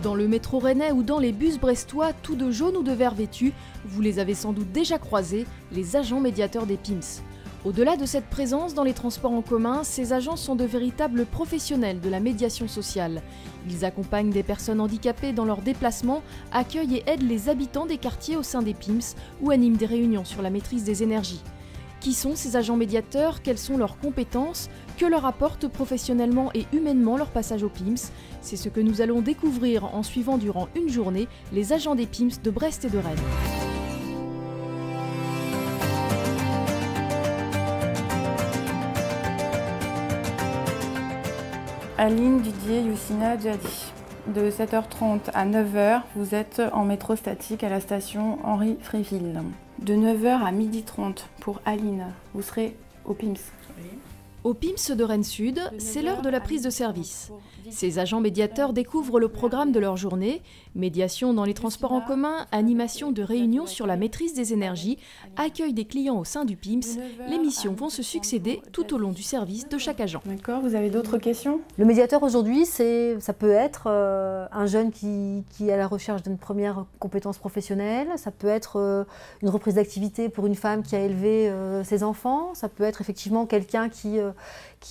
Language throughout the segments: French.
Dans le métro rennais ou dans les bus brestois, tout de jaune ou de vert vêtus, vous les avez sans doute déjà croisés, les agents médiateurs des PIMS. Au-delà de cette présence dans les transports en commun, ces agents sont de véritables professionnels de la médiation sociale. Ils accompagnent des personnes handicapées dans leurs déplacements, accueillent et aident les habitants des quartiers au sein des PIMS ou animent des réunions sur la maîtrise des énergies. Qui sont ces agents médiateurs? Quelles sont leurs compétences? Que leur apporte professionnellement et humainement leur passage aux PIMS? C'est ce que nous allons découvrir en suivant durant une journée les agents des PIMS de Brest et de Rennes. Aline, Didier, Youssina, Djadi. De 7h30 à 9h, vous êtes en métro statique à la station Henri Fréville. De 9h à 12h30 pour Aline, vous serez au PIMS. Au PIMS de Rennes Sud, c'est l'heure de la prise de service. Ces agents médiateurs découvrent le programme de leur journée, médiation dans les transports en commun, animation de réunions sur la maîtrise des énergies, accueil des clients au sein du PIMS. Les missions vont se succéder tout au long du service de chaque agent. D'accord, vous avez d'autres questions? Le médiateur aujourd'hui, ça peut être un jeune qui est à la recherche d'une première compétence professionnelle, ça peut être une reprise d'activité pour une femme qui a élevé ses enfants, ça peut être effectivement quelqu'un qui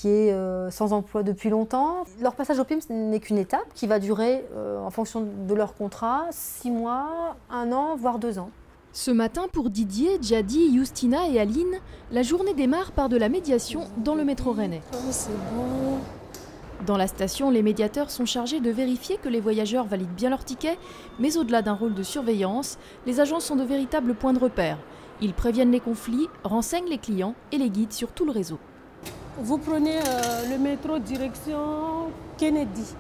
est sans emploi depuis longtemps. Leur passage au PIMS n'est qu'une étape qui va durer, en fonction de leur contrat, 6 mois, 1 an, voire 2 ans. Ce matin, pour Didier, Djadi, Justina et Aline, la journée démarre par de la médiation dans le métro rennais. Oh, c'est bon. Dans la station, les médiateurs sont chargés de vérifier que les voyageurs valident bien leur ticket, mais au-delà d'un rôle de surveillance, les agents sont de véritables points de repère. Ils préviennent les conflits, renseignent les clients et les guident sur tout le réseau. Vous prenez le métro direction Kennedy.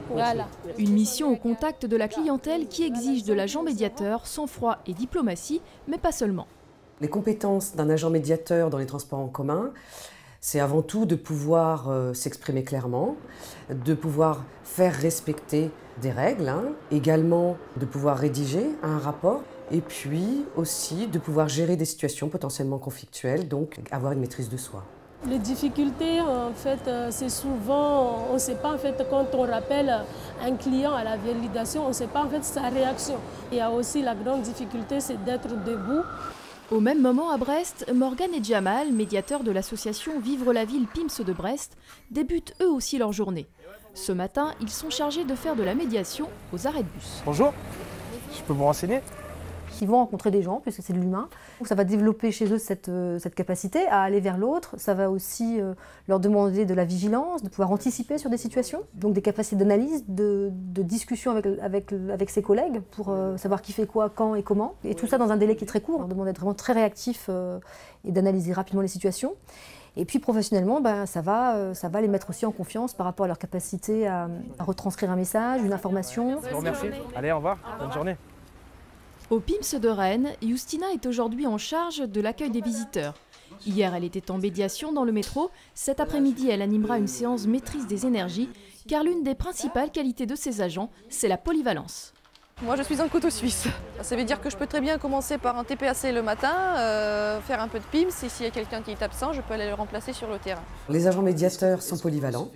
Voilà. Une mission au contact de la clientèle qui exige de l'agent médiateur sang-froid et diplomatie, mais pas seulement. Les compétences d'un agent médiateur dans les transports en commun, c'est avant tout de pouvoir s'exprimer clairement, de pouvoir faire respecter des règles, également de pouvoir rédiger un rapport, et puis aussi de pouvoir gérer des situations potentiellement conflictuelles, donc avoir une maîtrise de soi. Les difficultés, en fait, c'est souvent, on ne sait pas en fait quand on rappelle un client à la validation, on ne sait pas en fait sa réaction. Il y a aussi la grande difficulté, c'est d'être debout. Au même moment à Brest, Morgane et Djamal, médiateurs de l'association Vivre la Ville PIMS de Brest, débutent eux aussi leur journée. Ce matin, ils sont chargés de faire de la médiation aux arrêts de bus. Bonjour, je peux vous renseigner? Ils vont rencontrer des gens, puisque c'est de l'humain. Ça va développer chez eux cette capacité à aller vers l'autre. Ça va aussi leur demander de la vigilance, de pouvoir anticiper sur des situations. Donc des capacités d'analyse, de discussion avec ses collègues pour savoir qui fait quoi, quand et comment. Et tout ça dans un délai qui est très court. On demande d'être vraiment très réactif et d'analyser rapidement les situations. Et puis professionnellement, ça va les mettre aussi en confiance par rapport à leur capacité à retranscrire un message, une information. Je vous remercie. Allez, au revoir. Bonne journée. Au PIMS de Rennes, Justina est aujourd'hui en charge de l'accueil des visiteurs. Hier, elle était en médiation dans le métro. Cet après-midi, elle animera une séance maîtrise des énergies, car l'une des principales qualités de ces agents, c'est la polyvalence. Moi, je suis un couteau suisse. Ça veut dire que je peux très bien commencer par un TPAC le matin, faire un peu de PIMS, et s'il y a quelqu'un qui est absent, je peux aller le remplacer sur le terrain. Les agents médiateurs sont polyvalents.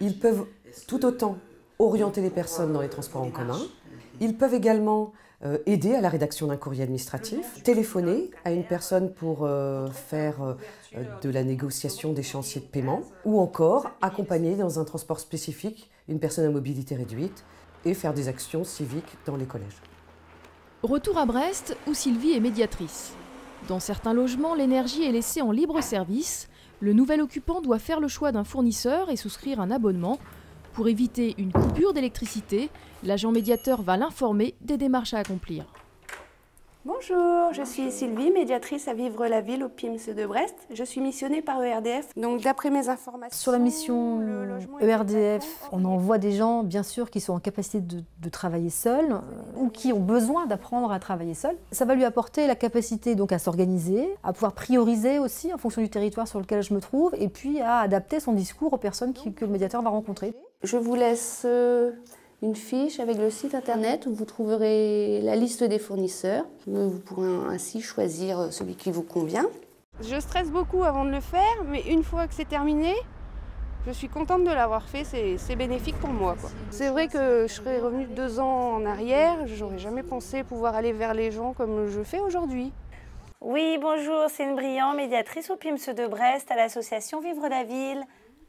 Ils peuvent tout autant orienter les personnes dans les transports en commun. Ils peuvent également aider à la rédaction d'un courrier administratif, téléphoner à une personne pour faire de la négociation d'échéanciers de paiement, ou encore accompagner dans un transport spécifique une personne à mobilité réduite et faire des actions civiques dans les collèges. Retour à Brest, où Sylvie est médiatrice. Dans certains logements, l'énergie est laissée en libre service. Le nouvel occupant doit faire le choix d'un fournisseur et souscrire un abonnement. Pour éviter une coupure d'électricité, l'agent médiateur va l'informer des démarches à accomplir. Bonjour, je suis Sylvie, médiatrice à Vivre la Ville au PIMS de Brest. Je suis missionnée par ERDF. Donc d'après mes informations... Sur la mission ERDF, on envoie des gens, bien sûr, qui sont en capacité de travailler seuls ou qui ont besoin d'apprendre à travailler seuls. Ça va lui apporter la capacité donc à s'organiser, à pouvoir prioriser aussi en fonction du territoire sur lequel je me trouve et puis à adapter son discours aux personnes que le médiateur va rencontrer. Je vous laisse une fiche avec le site internet où vous trouverez la liste des fournisseurs. Vous pourrez ainsi choisir celui qui vous convient. Je stresse beaucoup avant de le faire, mais une fois que c'est terminé, Je suis contente de l'avoir fait, c'est bénéfique pour moi, quoi. C'est vrai que je serais revenue 2 ans en arrière, j'aurais jamais pensé pouvoir aller vers les gens comme je fais aujourd'hui. Oui, bonjour, Céline Briand, médiatrice au PIMS de Brest, à l'association Vivre la Ville.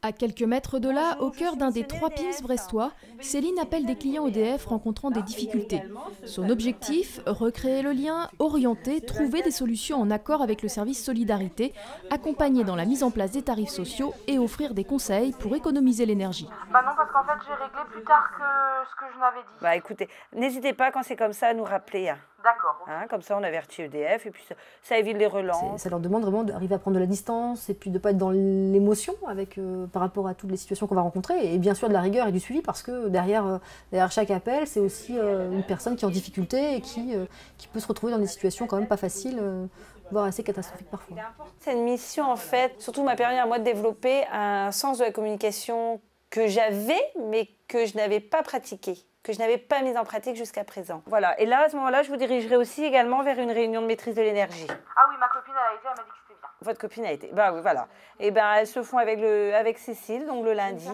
À quelques mètres de là, au cœur d'un des 3 PIMS brestois, Céline appelle des clients EDF rencontrant des difficultés. Son objectif, recréer le lien, orienter, trouver des solutions en accord avec le service Solidarité, accompagner dans la mise en place des tarifs sociaux et offrir des conseils pour économiser l'énergie. Bah non, parce qu'en fait, j'ai réglé plus tard que ce que je n'avais dit. Bah écoutez, n'hésitez pas quand c'est comme ça à nous rappeler. D'accord. Hein, comme ça, on avertit EDF et puis ça évite les relances. Ça leur demande vraiment d'arriver à prendre de la distance et puis de ne pas être dans l'émotion par rapport à toutes les situations qu'on va rencontrer. Et bien sûr de la rigueur et du suivi parce que derrière chaque appel, c'est aussi une personne qui est en difficulté et qui peut se retrouver dans des situations quand même pas faciles, voire assez catastrophiques parfois. Cette mission, en fait, surtout m'a permis à moi de développer un sens de la communication que j'avais, mais que je n'avais pas pratiqué, que je n'avais pas mis en pratique jusqu'à présent. Voilà. Et là, à ce moment-là, je vous dirigerai aussi également vers une réunion de maîtrise de l'énergie. Ah oui, ma copine, elle a été, elle m'a dit que c'était bien. Votre copine a été. Bah oui, voilà. Et ben elles se font avec Cécile, donc le lundi.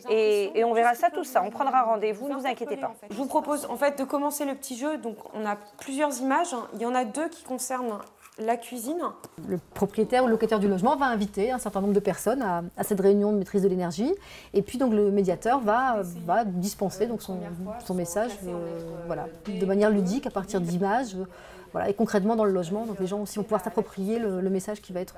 Et on verra ça, tout ça. On prendra rendez-vous, ne vous inquiétez pas. Je vous propose en fait de commencer le petit jeu. Donc on a plusieurs images. Il y en a 2 qui concernent la cuisine. Le propriétaire ou le locataire du logement va inviter un certain nombre de personnes à cette réunion de maîtrise de l'énergie. Et puis donc le médiateur va dispenser donc son message voilà, de manière ludique à partir d'images. Voilà, et concrètement dans le logement, donc les gens aussi vont pouvoir s'approprier le message qui va être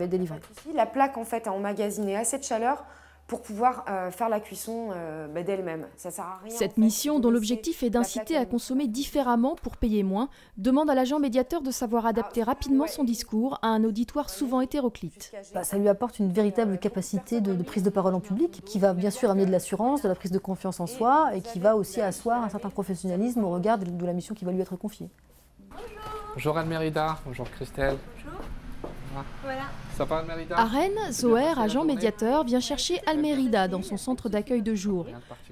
délivré. La plaque en fait a emmagasiné assez de chaleur pour pouvoir faire la cuisson d'elle-même. Ça sert à rien. Cette mission, dont l'objectif est d'inciter à consommer différemment pour payer moins, demande à l'agent médiateur de savoir adapter rapidement son discours à un auditoire souvent hétéroclite. Ça lui apporte une véritable capacité de prise de parole en public, qui va bien sûr amener de l'assurance, de la prise de confiance en soi, et qui va aussi asseoir un certain professionnalisme au regard de la mission qui va lui être confiée. Bonjour Anne-Mérida, bonjour Christelle. Bonjour. Voilà. Ça va Almérida ? À Rennes, Zoher, agent médiateur, vient chercher Almérida dans son centre d'accueil de jour.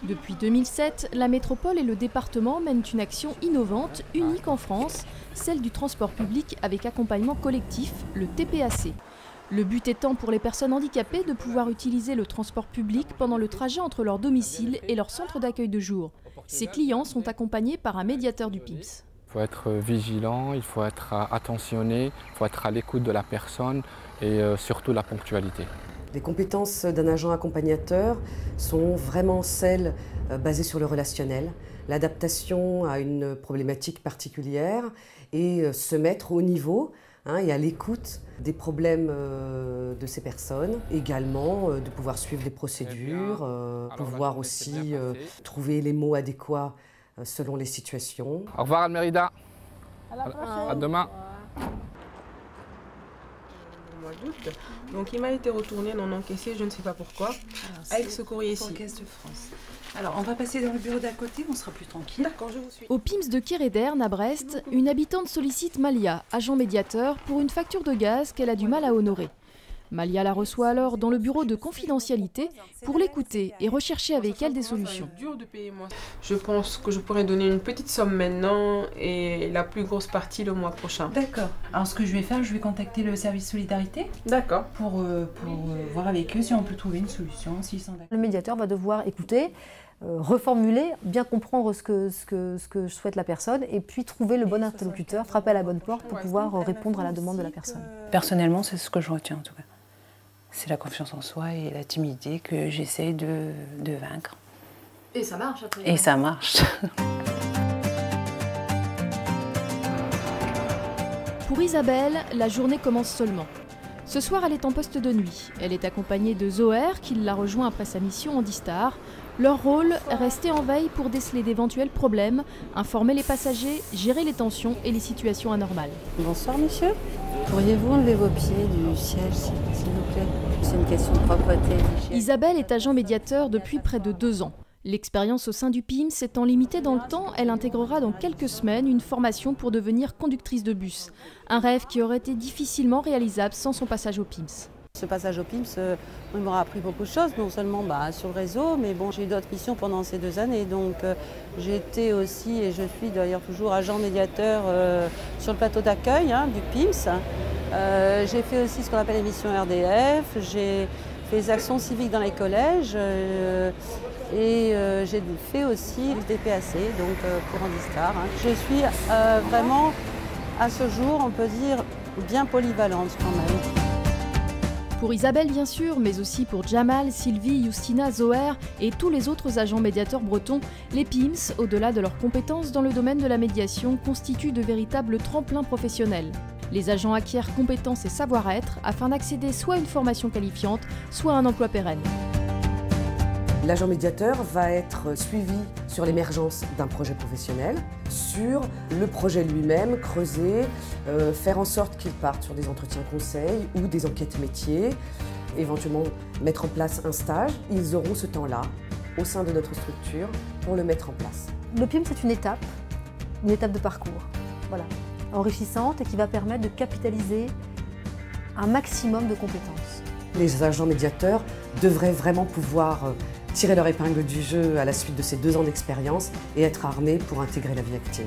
Depuis 2007, la métropole et le département mènent une action innovante, unique en France, celle du transport public avec accompagnement collectif, le TPAC. Le but étant pour les personnes handicapées de pouvoir utiliser le transport public pendant le trajet entre leur domicile et leur centre d'accueil de jour. Ces clients sont accompagnés par un médiateur du PIMS. Il faut être vigilant, il faut être attentionné, il faut être à l'écoute de la personne et surtout la ponctualité. Les compétences d'un agent accompagnateur sont vraiment celles basées sur le relationnel, l'adaptation à une problématique particulière et se mettre au niveau et à l'écoute des problèmes de ces personnes. Également de pouvoir suivre les procédures, pouvoir aussi trouver les mots adéquats selon les situations. Au revoir Almérida. À demain. Donc il m'a été retourné non encaissé, je ne sais pas pourquoi, avec ce courrier-ci. Caisse de France. Alors on va passer dans le bureau d'à côté, on sera plus tranquille. D'accord, je vous suis. Au PIMS de Kéréderne à Brest, une habitante sollicite Malia, agent médiateur, pour une facture de gaz qu'elle a du mal à honorer. Malia la reçoit alors dans le bureau de confidentialité pour l'écouter et rechercher avec elle des solutions. Je pense que je pourrais donner une petite somme maintenant et la plus grosse partie le mois prochain. D'accord. Alors ce que je vais faire, je vais contacter le service Solidarité. D'accord. Pour voir avec eux si on peut trouver une solution, s'ils sont d'accord. Le médiateur va devoir écouter, reformuler, bien comprendre ce que souhaite la personne et puis trouver le bon interlocuteur, frapper à la bonne porte pour pouvoir répondre à la demande de la personne. Personnellement, c'est ce que je retiens en tout cas. C'est la confiance en soi et la timidité que j'essaie de vaincre. Et ça marche après. Et ça marche. Pour Isabelle, la journée commence seulement. Ce soir, elle est en poste de nuit. Elle est accompagnée de Zoher, qui l'a rejoint après sa mission en D-Star. Leur rôle, rester en veille pour déceler d'éventuels problèmes, informer les passagers, gérer les tensions et les situations anormales. Bonsoir monsieur. Pourriez-vous enlever vos pieds du siège, s'il vous plaît? C'est une question de propreté. Isabelle est agent médiateur depuis près de 2 ans. L'expérience au sein du PIMS étant limitée dans le temps, elle intégrera dans quelques semaines une formation pour devenir conductrice de bus. Un rêve qui aurait été difficilement réalisable sans son passage au PIMS. Ce passage au PIMS m'aura appris beaucoup de choses, non seulement sur le réseau, mais bon, j'ai eu d'autres missions pendant ces 2 années. Donc j'ai été aussi, et je suis d'ailleurs toujours agent médiateur sur le plateau d'accueil du PIMS. J'ai fait aussi ce qu'on appelle les missions RDF. J'ai fait des actions civiques dans les collèges et j'ai fait aussi le TPAC, donc pour Handistar. Je suis vraiment, à ce jour, on peut dire, bien polyvalente quand même. Pour Isabelle bien sûr, mais aussi pour Jamal, Sylvie, Justina, Zoher et tous les autres agents médiateurs bretons, les PIMS, au-delà de leurs compétences dans le domaine de la médiation, constituent de véritables tremplins professionnels. Les agents acquièrent compétences et savoir-être afin d'accéder soit à une formation qualifiante, soit à un emploi pérenne. L'agent médiateur va être suivi sur l'émergence d'un projet professionnel, sur le projet lui-même, creuser, faire en sorte qu'il parte sur des entretiens conseils ou des enquêtes métiers, éventuellement mettre en place un stage. Ils auront ce temps-là au sein de notre structure pour le mettre en place. Le PIM, c'est une étape de parcours, voilà, enrichissante et qui va permettre de capitaliser un maximum de compétences. Les agents médiateurs devraient vraiment pouvoir tirer leur épingle du jeu à la suite de ces 2 ans d'expérience et être armés pour intégrer la vie active.